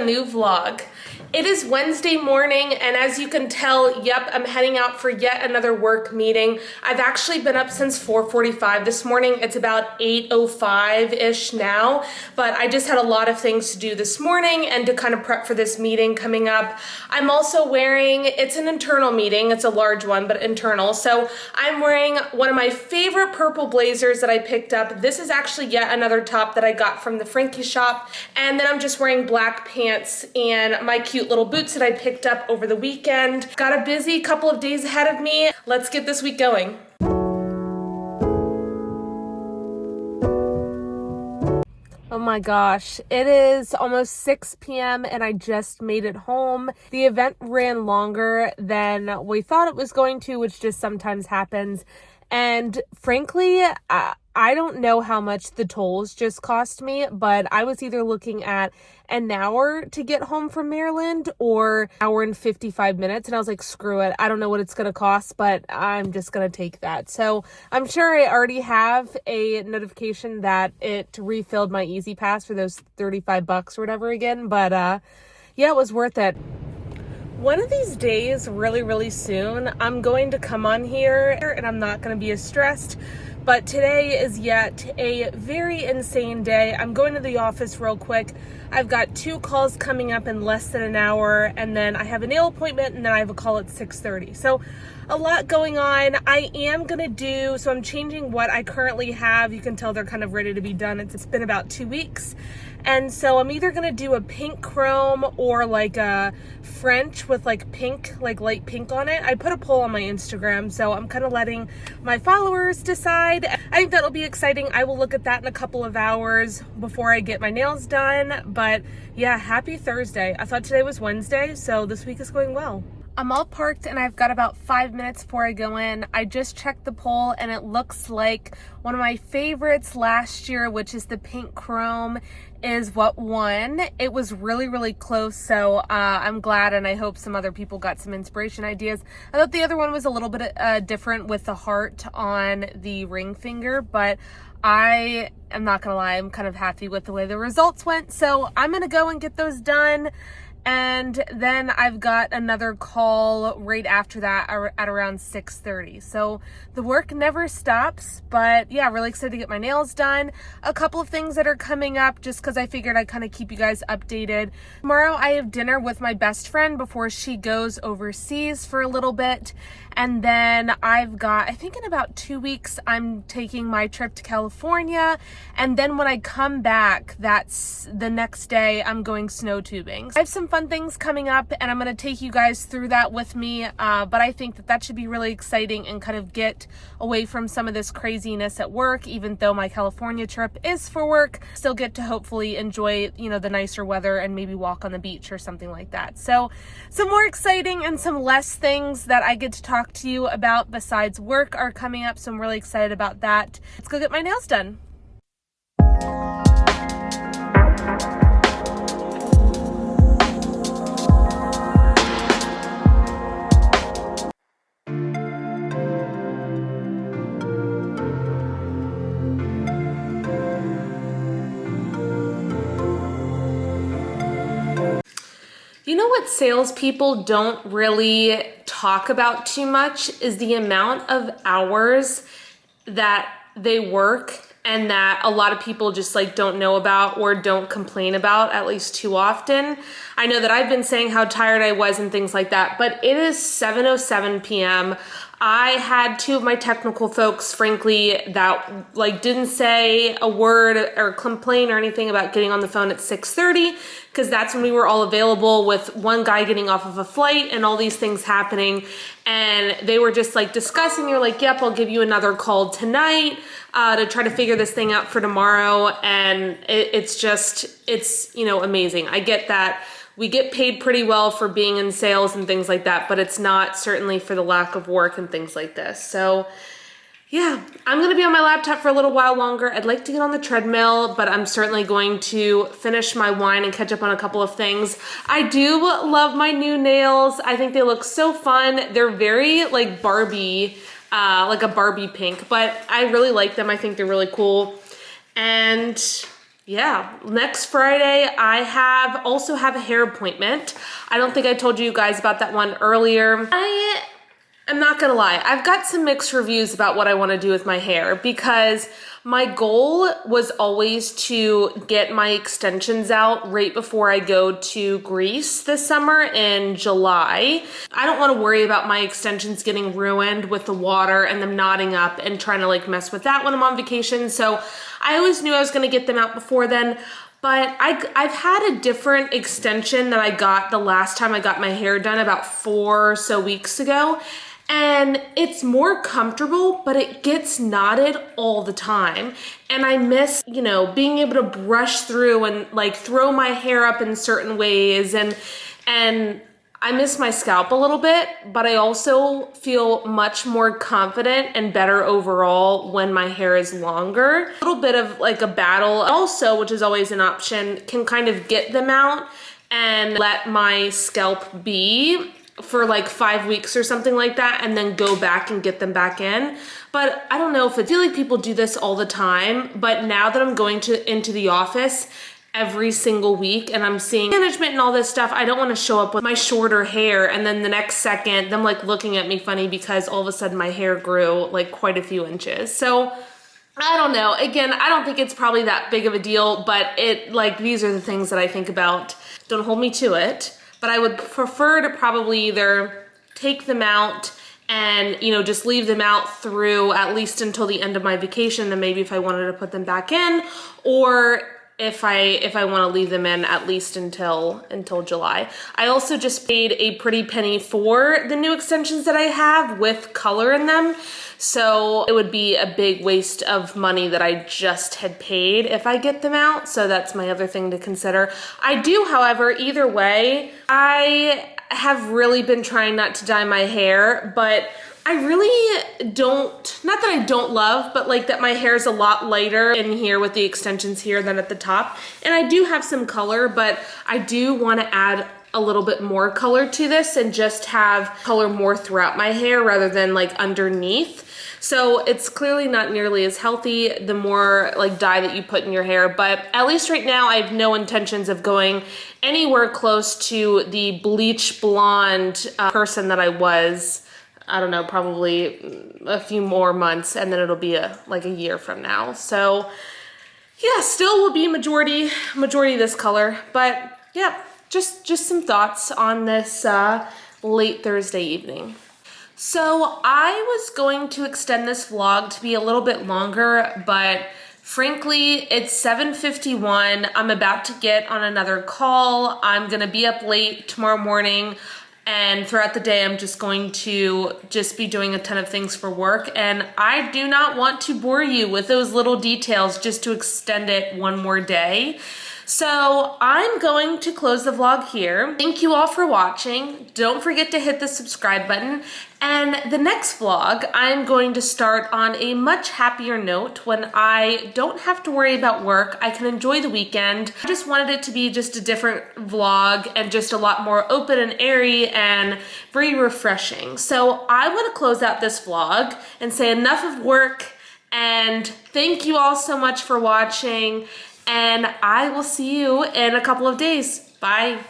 new vlog. It is Wednesday morning, and as you can tell, yep, I'm heading out for yet another work meeting. I've actually been up since 4:45 this morning. It's about 8:05-ish now, but I just had a lot of things to do this morning and to kind of prep for this meeting coming up. I'm also wearing, it's an internal meeting, it's a large one, but internal, so I'm wearing one of my favorite purple blazers that I picked up. This is actually yet another top that I got from the Frankie shop, and then I'm just wearing black pants and my cute little boots that I picked up over the weekend. Got a busy couple of days ahead of me. Let's get this week going. Oh my gosh, it is almost 6 p.m. and I just made it home. The event ran longer than we thought it was going to, which just sometimes happens. And frankly, I don't know how much the tolls just cost me, but I was either looking at an hour to get home from Maryland or an hour and 55 minutes. And I was like, screw it. I don't know what it's going to cost, but I'm just going to take that. So I'm sure I already have a notification that it refilled my Easy Pass for those $35 or whatever again. But yeah, it was worth it. One of these days, really soon, I'm going to come on here and I'm not going to be as stressed. But today is yet a very insane day. I'm going to the office real quick. I've got 2 calls coming up in less than an hour, and then I have a nail appointment, and then I have a call at 6:30. So a lot going on. I am gonna so I'm changing what I currently have. You can tell they're kind of ready to be done. It's been about 2 weeks. And so I'm either gonna do a pink chrome or like a French with like pink, like light pink on it. I put a poll on my Instagram, so I'm kind of letting my followers decide. I think that'll be exciting. I will look at that in a couple of hours before I get my nails done. But yeah, happy Thursday. I thought today was Wednesday, so this week is going well. I'm all parked and I've got about 5 minutes before I go in. I just checked the poll and it looks like one of my favorites last year, which is the pink chrome, is what won. It was really close, so I'm glad, and I hope some other people got some inspiration ideas. I thought the other one was a little bit different with the heart on the ring finger, but I am not gonna lie, I'm kind of happy with the way the results went, so I'm gonna go and get those done. And then I've got another call right after that at around 6:30. So the work never stops, but yeah, really excited to get my nails done. A couple of things that are coming up just because I figured I'd kind of keep you guys updated. Tomorrow I have dinner with my best friend before she goes overseas for a little bit. And then I've got, I think in about 2 weeks, I'm taking my trip to California. And then when I come back, that's the next day, I'm going snow tubing. I have some fun things coming up and I'm going to take you guys through that with me. But I think that should be really exciting and kind of get away from some of this craziness at work, even though my California trip is for work. Still get to hopefully enjoy, the nicer weather and maybe walk on the beach or something like that. So some more exciting and some less things that I get to talk to you about besides work are coming up, so I'm really excited about that. Let's go get my nails done. You know what salespeople don't really talk about too much is the amount of hours that they work and that a lot of people just don't know about or don't complain about, at least too often. I know that I've been saying how tired I was and things like that, but it is 7:07 p.m. I had 2 of my technical folks, frankly, that didn't say a word or complain or anything about getting on the phone at 6:30, because that's when we were all available, with one guy getting off of a flight and all these things happening. And they were just discussing, you're like, yep, I'll give you another call tonight to try to figure this thing out for tomorrow. And it's amazing. I get that. We get paid pretty well for being in sales and things like that, but it's not certainly for the lack of work and things like this. So yeah, I'm gonna be on my laptop for a little while longer. I'd like to get on the treadmill, but I'm certainly going to finish my wine and catch up on a couple of things. I do love my new nails. I think they look so fun. They're very Barbie, like a Barbie pink, but I really like them. I think they're really cool. And yeah, next Friday I also have a hair appointment. I don't think I told you guys about that one earlier. I'm not gonna lie, I've got some mixed reviews about what I want to do with my hair, because my goal was always to get my extensions out right before I go to Greece this summer in July. I don't want to worry about my extensions getting ruined with the water and them knotting up and trying to like mess with that when I'm on vacation. So I always knew I was gonna get them out before then. But I've had a different extension that I got the last time I got my hair done about 4 or so weeks ago. And it's more comfortable, but it gets knotted all the time. And I miss, you know, being able to brush through and like throw my hair up in certain ways. And I miss my scalp a little bit, but I also feel much more confident and better overall when my hair is longer. A little bit of like a battle also, which is always an option, can kind of get them out and let my scalp be for like 5 weeks or something like that, and then go back and get them back in. But I don't know if I feel like people do this all the time, but now that I'm going into the office every single week and I'm seeing management and all this stuff, I don't want to show up with my shorter hair and then the next second them like looking at me funny because all of a sudden my hair grew like quite a few inches. So I don't know. Again, I don't think it's probably that big of a deal, but these are the things that I think about. Don't hold me to it. But I would prefer to probably either take them out and, you know, just leave them out through at least until the end of my vacation, and maybe if I wanted to put them back in, or if I want to leave them in at least until July. I also just paid a pretty penny for the new extensions that I have with color in them. So it would be a big waste of money that I just had paid if I get them out. So that's my other thing to consider. I do, however, either way, I have really been trying not to dye my hair, but I really don't, not that I don't love, but like that my hair is a lot lighter in here with the extensions here than at the top. And I do have some color, but I do want to add a little bit more color to this and just have color more throughout my hair rather than like underneath. So it's clearly not nearly as healthy the more like dye that you put in your hair, but at least right now I have no intentions of going anywhere close to the bleach blonde person that I was. I don't know, probably a few more months, and then it'll be like a year from now. So yeah, still will be majority this color, but yeah, just some thoughts on this late Thursday evening. So I was going to extend this vlog to be a little bit longer, but frankly, it's 7:51. I'm about to get on another call. I'm gonna be up late tomorrow morning, and throughout the day, I'm just going to be doing a ton of things for work, and I do not want to bore you with those little details just to extend it one more day. So I'm going to close the vlog here. Thank you all for watching. Don't forget to hit the subscribe button. And the next vlog, I'm going to start on a much happier note when I don't have to worry about work. I can enjoy the weekend. I just wanted it to be just a different vlog and just a lot more open and airy and very refreshing. So I want to close out this vlog and say enough of work, and thank you all so much for watching. And I will see you in a couple of days. Bye.